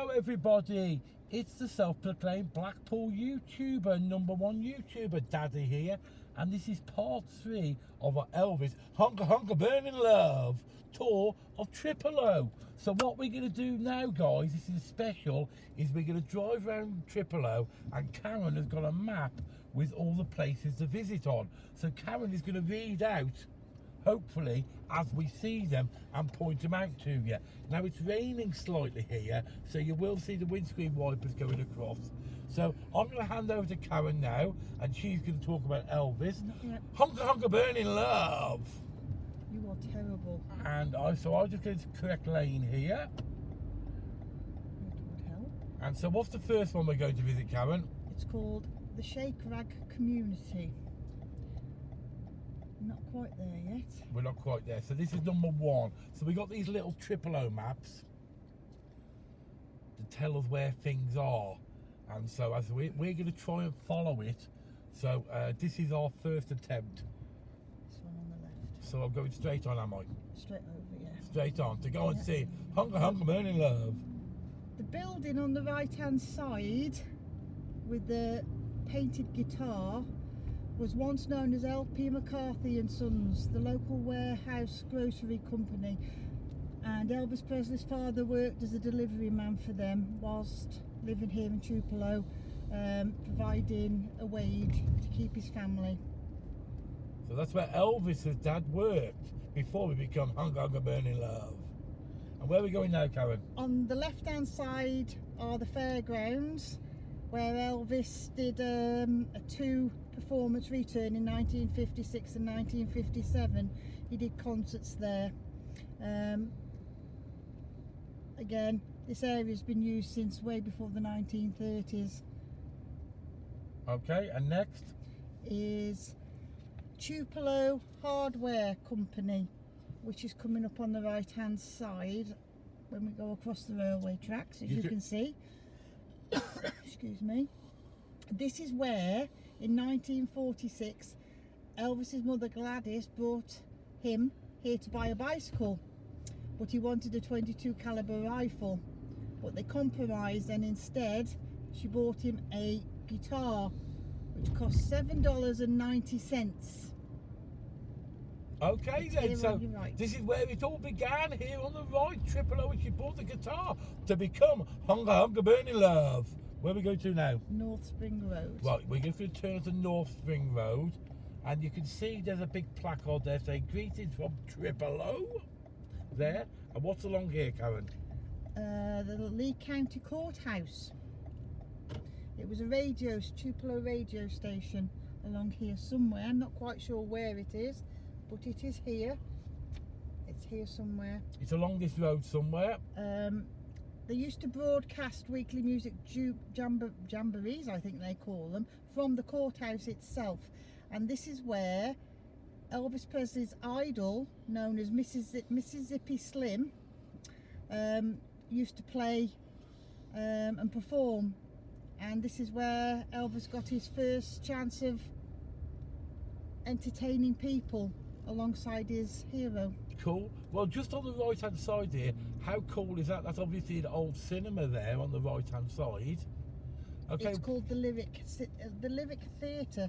Hello everybody, it's the self-proclaimed Blackpool YouTuber, #1 YouTuber, Daddy here, and this is part 3 of our Elvis Hunker Hunker Burning Love tour of Triple O. So what we're going to do now, guys, this is special, is we're going to drive around Triple O, and Karen has got a map with all the places to visit on. So Karen is going to read out, hopefully, as we see them and point them out to you. Now it's raining slightly here, so you will see the windscreen wipers going across. So I'm going to hand over to Karen now, and she's going to talk about Elvis. Hunker Hunker Burning Love. You are terrible. And I'm just going to correct lane here. That would help. And so what's the first one we're going to visit, Karen? It's called the Shake Rag Community. Not quite there yet. We're not quite there. So this is #1. So we got these little Triple O maps to tell us where things are. And so as we're going to try and follow it. So this is our first attempt. This one on the left. So I'm going straight on, am I? Straight over, yeah. Straight on to go and see Hunker Hunker Burning Love. The building on the right-hand side with the painted guitar was once known as L.P. McCarthy and Sons, the local warehouse grocery company, and Elvis Presley's father worked as a delivery man for them whilst living here in Tupelo, providing a wage to keep his family. So that's where Elvis's dad worked before we become Hunker Hunker Burning Love. And where are we going now, Karen? On the left-hand side are the fairgrounds, where Elvis did a 2-performance return in 1956 and 1957. He did concerts there. Again, this area has been used since way before the 1930s. Okay, and next? Is Tupelo Hardware Company, which is coming up on the right-hand side when we go across the railway tracks, as you can see. Excuse me. This is where in 1946 Elvis's mother Gladys brought him here to buy a bicycle, but he wanted a .22 caliber rifle, but they compromised, and instead she bought him a guitar which cost $7.90. Okay then, so right. This is where it all began, here on the right. Triple O, and she bought the guitar to become Hunker Hunker Burning Love. Where are we going to now? North Spring Road. Right, we're going to turn to North Spring Road, and you can see there's a big placard there saying greetings from Triple O there. And what's along here, Karen? The Lee County Courthouse. It was a Tupelo radio station along here somewhere. I'm not quite sure where it is, but it is here. It's here somewhere. It's along this road somewhere. They used to broadcast weekly music jamborees, I think they call them, from the courthouse itself. And this is where Elvis Presley's idol, known as Mississippi Slim, used to play and perform. And this is where Elvis got his first chance of entertaining people alongside his hero. Cool. Well, just on the right hand side here, how cool is that? That's obviously the old cinema there on the right hand side. Okay. It's called the Lyric Theatre.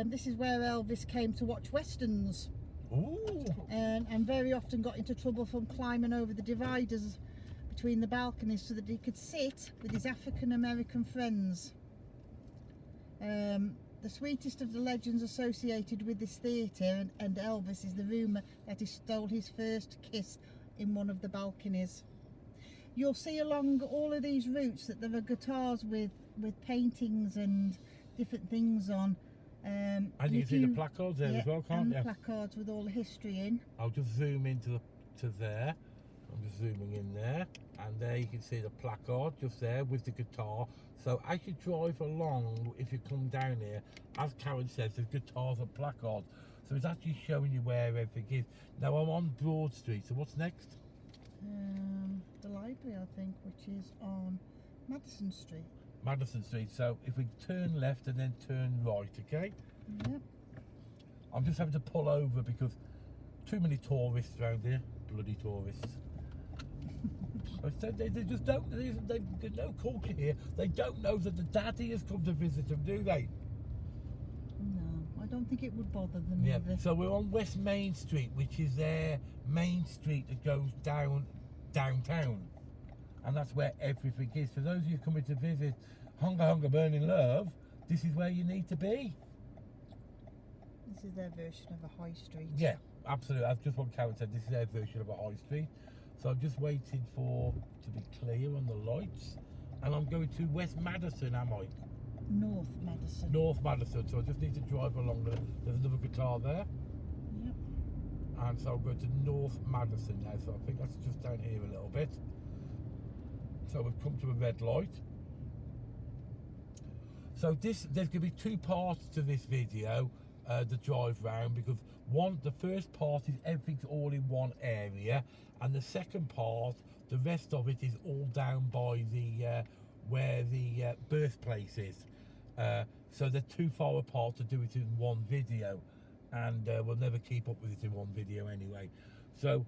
This is where Elvis came to watch westerns. Ooh. And very often got into trouble from climbing over the dividers between the balconies so that he could sit with his African American friends. The sweetest of the legends associated with this theatre and Elvis is the rumour that he stole his first kiss in one of the balconies. You'll see along all of these routes that there are guitars with paintings and different things on. And you can see the placards there as well, can't you? And placards with all the history in. I'll just zoom into to there. I'm just zooming in there, and there you can see the placard just there with the guitar. So as you drive along, if you come down here, as Karen says, there's guitars and placards. So it's actually showing you where everything is. Now I'm on Broad Street, so what's next? The library, I think, which is on Madison Street. Madison Street. So if we turn left and then turn right, okay? Yep. I'm just having to pull over because too many tourists around here. Bloody tourists. They just don't. There's no culture here. They don't know that the daddy has come to visit them, do they? No, I don't think it would bother them Yeah. either. So we're on West Main Street, which is their main street that goes downtown, and that's where everything is. For those of you coming to visit Hunger Burning Love, this is where you need to be. This is their version of a high street. Yeah, absolutely. That's just what Karen said. This is their version of a high street. So I'm just waiting to be clear on the lights, and I'm going to West Madison, am I? North Madison. North Madison. So I just need to drive along. There's another guitar there. Yep. And so I'm going to North Madison now. So I think that's just down here a little bit. So we've come to a red light. So there's going to be two parts to this video, the drive round, because the first part is everything's all in one area, and the second part, the rest of it is all down by the where the birthplace is. So they're too far apart to do it in one video, and we'll never keep up with it in one video anyway. So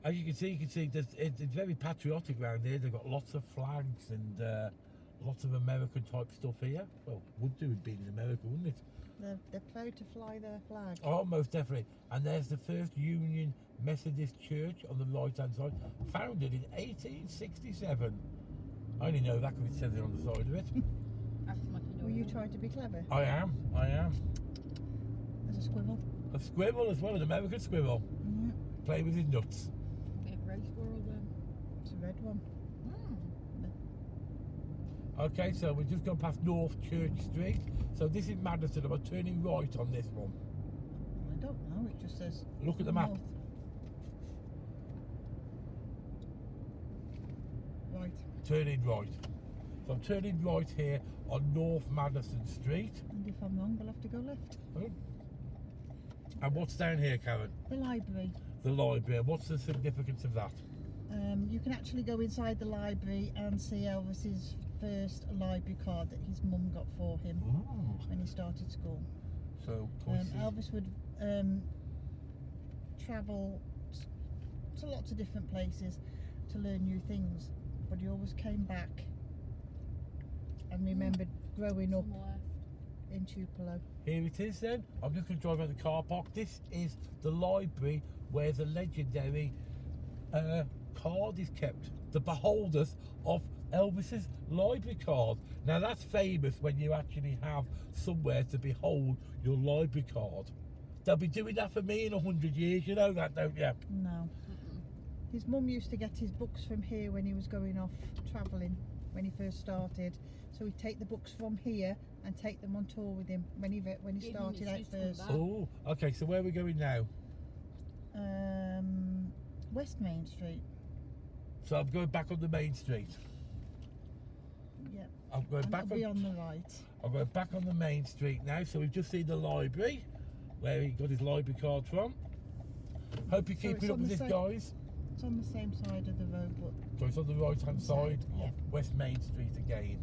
as you can see it's very patriotic around here. They've got lots of flags and lots of American type stuff here. Well, would do it being in America, wouldn't it? They're proud to fly their flag. Oh, most definitely. And there's the first Union Methodist Church on the right hand side, founded in 1867. I only know that because it says it on the side of it. Were you trying to be clever? I am. There's a squirrel. A squirrel as well, an American squirrel. Mm-hmm. Play with his nuts. Big grey squirrel then. It's a red one. Okay, so we've just gone past North Church Street. So this is Madison. Am I turning right on this one? I don't know. It just says. Look at the map. North. Right. Turning right. So I'm turning right here on North Madison Street. And if I'm wrong, we'll have to go left. Oh. And what's down here, Karen? The library. The library. What's the significance of that? You can actually go inside the library and see Elvis's first library card that his mum got for him when he started school. So Elvis would travel to lots of different places to learn new things, but he always came back and remembered growing up in Tupelo. Here it is then. I'm just going to drive around the car park. This is the library where the legendary card is kept. The beholders of Elvis's library card. Now that's famous when you actually have somewhere to behold your library card. They'll be doing that for me in 100 years, you know that, don't you? No. His mum used to get his books from here when he was going off travelling when he first started. So he'd take the books from here and take them on tour with him when he started out first. Oh, okay, so where are we going now? West Main Street. So I'm going back on the main street. Yep. I'm going And back it'll be on the right. I'm going back on the main street now. So we've just seen the library where he got his library card from. Hope you're keeping up with this, guys. It's on the same side of the road, but So it's on the right hand side yeah. of West Main Street again.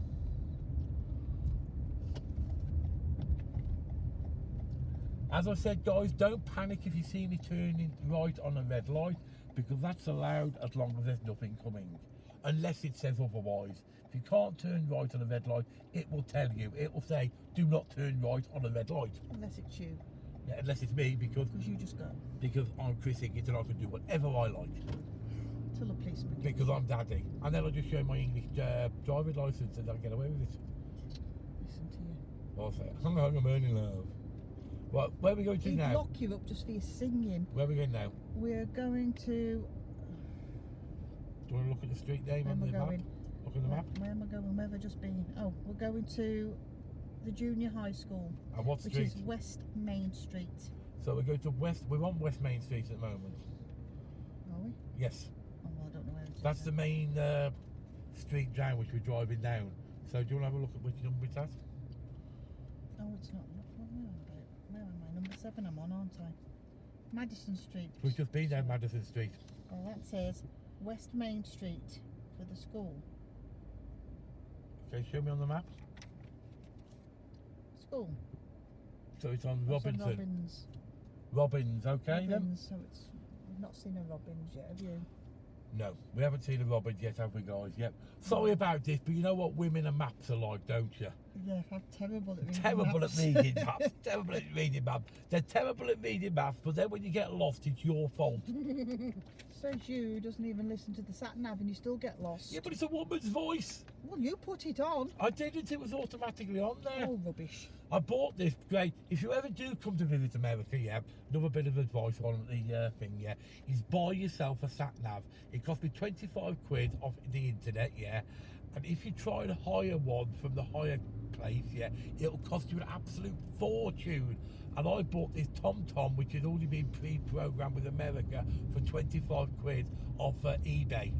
As I said, guys, don't panic if you see me turning right on a red light, because that's allowed as long as there's nothing coming, unless it says otherwise. If you can't turn right on a red light, it will tell you. It will say, do not turn right on a red light. unless it's you, Yeah, unless it's me, because you just go I'm Chris Higgins and I can do whatever I like, till the policeman. because I'm daddy. And then I'll just show my English driving licence and I'll get away with it. Listen to you. I'll say, I'm burning love. Well, where are we going to He'd now? lock you up just for your singing. Where are we going now? We're going to. Do you want to look at the street name Where on am I the map? going? Look at the map. Where am I going? Where have I just been? Oh, we're going to the junior high school, And what which street? is West Main Street. So we're going to we're on West Main Street at the moment. Are we? Yes. Oh, well, I don't know where it is. That's the main street down which we're driving down. So do you want to have a look at which number it's at? Oh, it's not. Where am I? Number 7 I'm on, aren't I? Madison Street. We've just been down Madison Street. Well, that says West Main Street for the school. Okay, show me on the map. School. So it's on That's on Robinson. Robbins. Robbins, okay then? Robbins, so it's. We've not seen a Robbins yet, have you? No, we haven't seen the robins yet, have we, guys? Yep. Sorry about this, but you know what women and maps are like, don't you? Yeah, I'm terrible at reading Terrible maps. at reading maps. Terrible at reading maps. They're terrible at reading maps, but then when you get lost, it's your fault. Says you, who doesn't even listen to the sat nav and you still get lost. Yeah, but it's a woman's voice. Well, you put it on. I didn't. It was automatically on there. Oh, rubbish. I bought this. Great. If you ever do come to visit America, yeah, another bit of advice on the thing, yeah, is buy yourself a sat nav. It cost me 25 quid off the internet, yeah. And if you try to hire one from the hire place, yeah, it'll cost you an absolute fortune. And I bought this TomTom, which has already been pre-programmed with America, for 25 quid off eBay.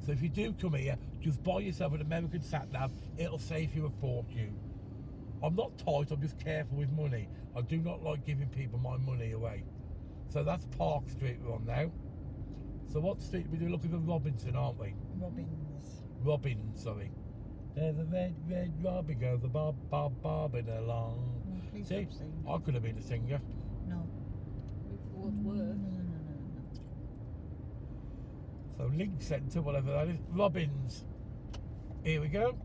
So if you do come here, just buy yourself an American sat nav. It'll save you a fortune. I'm not tight, I'm just careful with money. I do not like giving people my money away. So that's Park Street we're on now. So what street we're looking for? Robinson, aren't we? Robbins, sorry. There's a red robin goes a bobbing along. Oh, please See, don't sing. I could have been a singer. No. With what words? No. So Link Centre, whatever that is. Robbins. Here we go.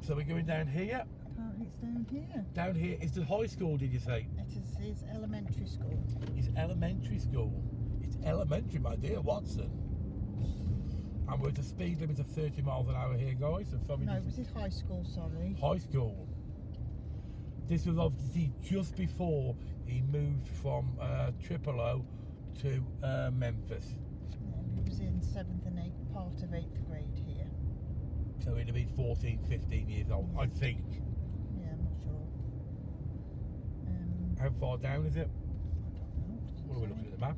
So we're going down here. Apparently it's down here. Down here is the high school, did you say? It is elementary school. It's elementary school. It's elementary, my dear Watson. And we're at a speed limit of 30 miles an hour here, guys. So probably No, it was his high school, sorry. high school. This was obviously just before he moved from Triple O to Memphis. He was in 7th and 8th, part of 8th grade here. So he'd have been 14, 15 years old, I think. Yeah, I'm not sure. How far down is it? I don't know. What are we looking at the map?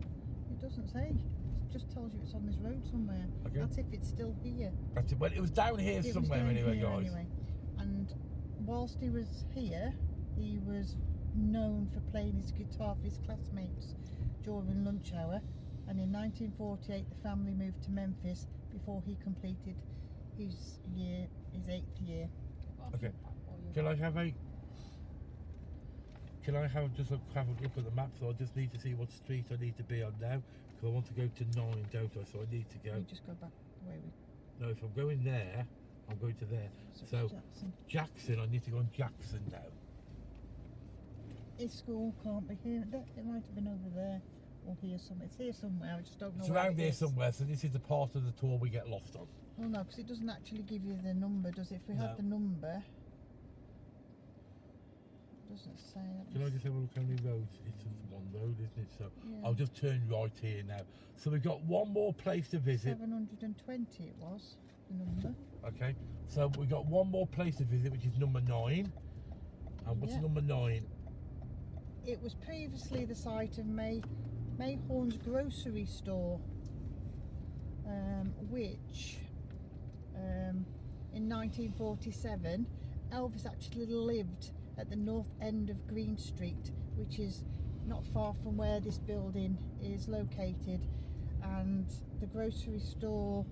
It doesn't say. It just tells you it's on this road somewhere. Okay. That's if it's still here. That's it. Well, it was down here It was somewhere down anyway, here guys. anyway. And whilst he was here, he was known for playing his guitar for his classmates during lunch hour. And in 1948, the family moved to Memphis before he completed his 8th year. Okay. Can I have just have a look at the map? So I just need to see what street I need to be on now, because I want to go to 9, don't I? So I need to go. You just go back the way we. No, if I'm going there, I'm going to there. So Jackson, I need to go on Jackson now. His school can't be here. It might have been over there or here somewhere. It's here somewhere. I just don't know. It's where around it there is. somewhere. So this is the part of the tour we get lost on. Well, no, because it doesn't actually give you the number, does it? If we No. had the number, it doesn't say. Can I just have a look how many roads? It's just one road, isn't it? So Yeah. I'll just turn right here now. So we've got one more place to visit. 720 it was, the number. Okay. So we've got one more place to visit, which is number 9. And what's Yeah. number 9? It was previously the site of Mayhorn's grocery store, which in 1947 Elvis actually lived at the north end of Green Street, which is not far from where this building is located. And the grocery store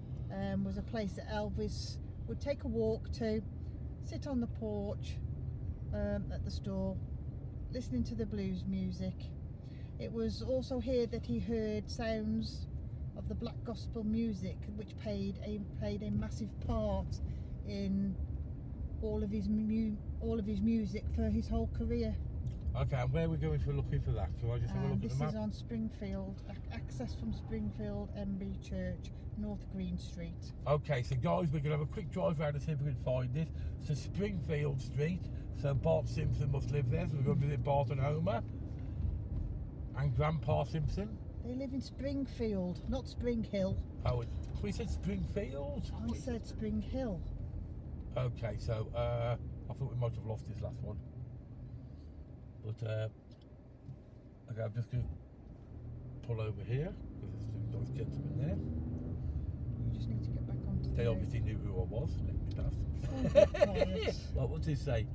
was a place that Elvis would take a walk to, sit on the porch at the store, listening to the blues music. It was also here that he heard sounds of the black gospel music, which played a massive part in all of his music for his whole career. Okay, and where are we going for looking for that? Can I just have a look at This the map? is on Springfield, access from Springfield MB Church, North Green Street. Okay, so guys, we're going to have a quick drive around to see if we can find this. So Springfield Street, so Bart Simpson must live there, so we're going to visit Bart and Homer. And Grandpa Simpson. They live in Springfield, not Spring Hill. Oh, we said Springfield? I said Spring Hill. Okay, so I thought we might have lost this last one. But, okay, I'm just going to pull over here, because there's a nice gentleman there. You just need to get back onto the They road. obviously knew who I was, let me Oh, pass. quiet. What did he say?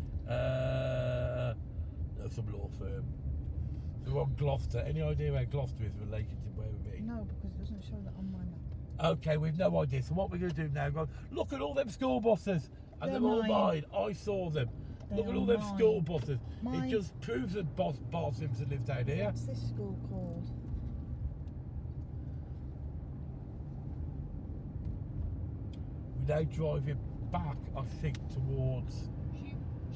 Some law firm. So we're on Gloucester. Any idea where Gloucester is related to where we're being? No, because it doesn't show that on my map. Okay, we've no idea. So what we're going to do now, guys, look at all them school buses. And They're they're all mine. mine. I saw them. They Look at are all them mine. school buses. Mine. It just proves that Bart Simpson lives down here. What's this school called? We're now driving back, I think, towards.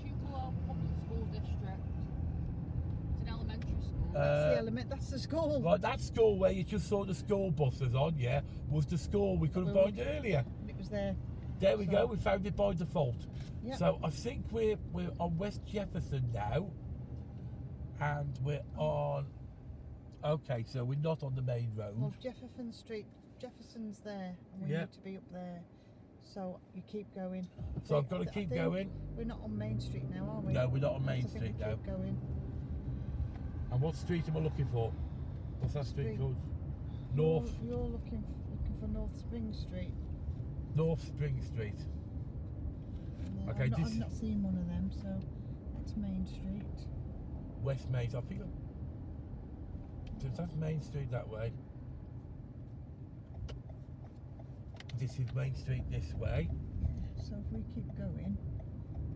Tupelo Public School District. It's an elementary school. That's the school. Right, that school where you just saw the school buses on, yeah, was the school we couldn't find earlier. It was there. There we go, we found it by default. Yep. So I think we're on West Jefferson now, and we're on. Okay, so we're not on the main road. Well, Jefferson's there, and we need to be up there. So you keep going. So I've got to keep going. We're not on Main Street now, are we? No, we're not on Main I think Street we now. keep going. And what street am I looking for? What's that street called? North. You're looking for North Spring Street. North Spring Street. Yeah, Okay, I've not seen one of them, so that's Main Street. West Main. I think. So that's Main Street that way. This is Main Street this way. Yeah, so if we keep going,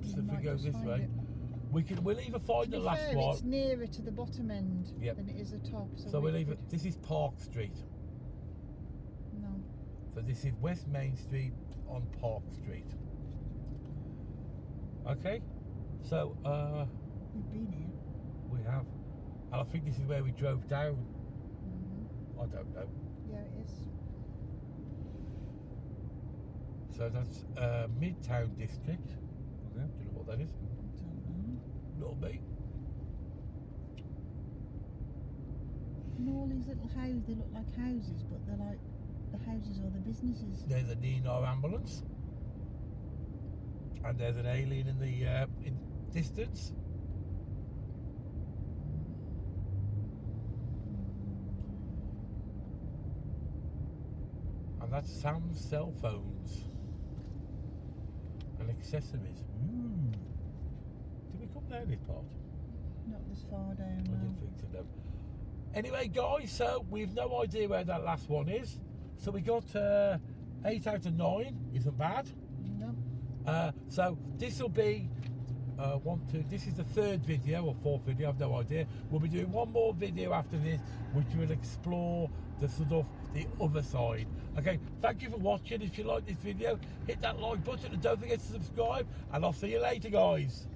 So if we go this way, we'll either find the last fair, one. It's nearer to the bottom end than it is the top. So we'll either. This is Park Street. No. So this is West Main Street on Park Street. Okay. So We've been here. we have, and I think this is where we drove down. Mm-hmm. I don't know. Yeah, it is. So that's Midtown District. Okay. Do you know what that is? I don't know. Not me. And all these little houses, they look like houses, but they're like the houses or the businesses. There's a Nino ambulance, and there's an alien in the in distance. And that's Sam's cell phones and accessories. Did we come down this part? Not this far down. I No. didn't think so. No. Anyway, guys, so we've no idea where that last one is. So we got 8 out of 9. Isn't bad. No. So this will be this is the 3rd video or 4th video, I've no idea. We'll be doing one more video after this, which will explore the sort of the other side. Okay, thank you for watching. If you like this video, hit that like button and don't forget to subscribe, and I'll see you later, guys.